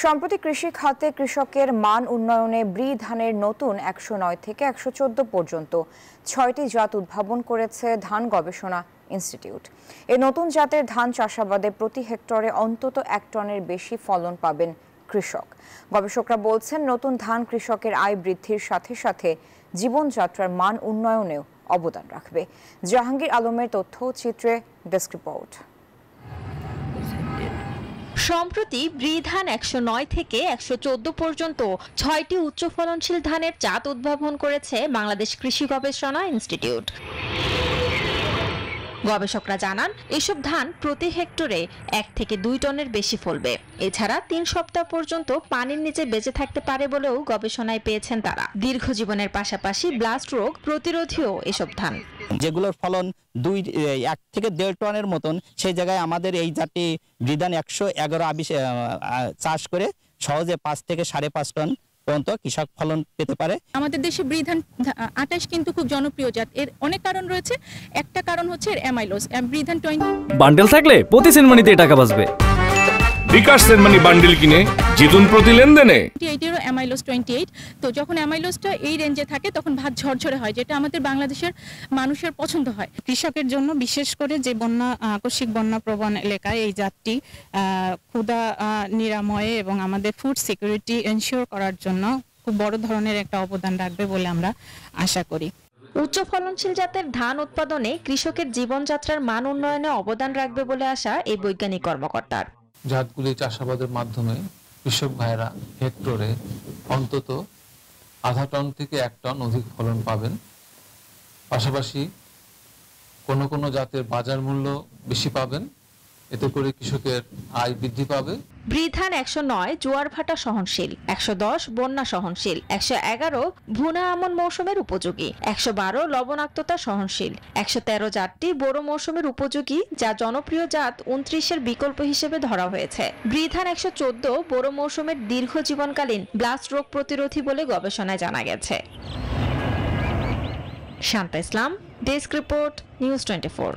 সম্প্রতি কৃষি খাতে কৃষকের মান উন্নয়নে ব্রি ধানের নতুন ১০৯ থেকে ১১৪ পর্যন্ত ৬টি জাত উদ্ভাবন করেছে ধান গবেষণা ইনস্টিটিউট। এই নতুন জাতের ধান চাষাবাদে প্রতি হেক্টরে অন্তত ১ টনের বেশি ফলন পাবেন কৃষক। গবেষকরা বলছেন, নতুন ধান কৃষকের আয় বৃদ্ধির সাথে সাথে জীবনযাত্রার মান উন্নয়নেও অবদান রাখবে। জাহাঙ্গীর আলমের তথ্যচিত্রে ডেস্ক রিপোর্ট। সম্প্রতি ব্রি ধান ১০৯ থেকে ১১৪ পর্যন্ত ৬টি উচ্চ ফলনশীল ধানের জাত উদ্ভাবন করেছে বাংলাদেশ কৃষি গবেষণা ইনস্টিটিউট। গবেষকরা জানান, এসব ধান প্রতি হেক্টরে ১ থেকে ২ টনের বেশি ফলবে। এছাড়া ৩ সপ্তাহ পর্যন্ত পানির নিচে বেঁচে থাকতে পারে বলেও গবেষণায় পেয়েছেন তারা। দীর্ঘ জীবনের পাশাপাশি ব্লাস্ট রোগ প্রতিরোধীও এসব ধান। যেগুলোর ফলন ১ থেকে ১.৫ টনের মতন, সেই জায়গায় আমাদের এই জাতি ব্রি ধান ১১১ চাষ করে সহজে ৫ থেকে ৫.৫ টন পর্যন্ত কৃষক ফলন পেতে পারে। আমাদের দেশে ব্রি ধান ২৮ কিন্তু খুব জনপ্রিয় জাত। এর অনেক কারণ রয়েছে। একটা কারণ হচ্ছে এর অ্যামাইলোজ। ব্রি ধান 20 বান্ডেল থাকলে প্রতি সেনমানিতে টাকা বাঁচবে। বিকাশ সেনমানি বান্ডেল কিনে জিতুন প্রতি লেনদেনে। এটিরও অ্যামাইলোজ 28। তো যখন অ্যামাইলোজটা এই রেঞ্জে থাকে তখন ভাত ঝরঝরে হয়, যেটা আমাদের বাংলাদেশের মানুষের পছন্দ হয়। কৃষকের জন্য বিশেষ করে যে আকস্মিক বন্যা প্রবণ এলাকায় এই জাতটি ক্ষুধা নিরাময়ে এবং আমাদের ফুড সিকিউরিটি এনশিওর করার জন্য খুব বড় ধরনের একটা অবদান রাখবে বলে আমরা আশা করি। উচ্চ ফলনশীল জাতের ধান উৎপাদনে কৃষকের জীবনযাত্রার মান উন্নয়নে অবদান রাখবে বলে আশা এই বৈজ্ঞানিক কর্মকর্তার। জাতগুলি চাষাবাদের মাধ্যমে কৃষক ভাইরা হেক্টরে অন্তত আধা টন থেকে ১ টন অধিক ফলন পাবেন। পাশাপাশি কোনো জাতের বাজার মূল্য বেশি পাবেন। এতে করে কৃষকের আয় বৃদ্ধি পাবে। ব্রি ধান ১০৯ জোয়ার ভাটা সহনশীল, ১১০ বন্যা সহনশীল, ১১১ ভুনা আমন মৌসুমের উপযোগী, ১১২ লবণাক্ততা সহনশীল, ১১৩ জাতটি বোরো মৌসুমের উপযোগী, যা জনপ্রিয় জাত ২৯-এর বিকল্প হিসেবে ধরা হয়েছে। ব্রি ধান ১১৪ বোরো মৌসুমের দীর্ঘ জীবনকালীন ব্লাস্ট রোগ প্রতিরোধী বলে গবেষণায় জানা গেছে। শান্তা ইসলাম, ডেস্ক রিপোর্ট, নিউজ 24।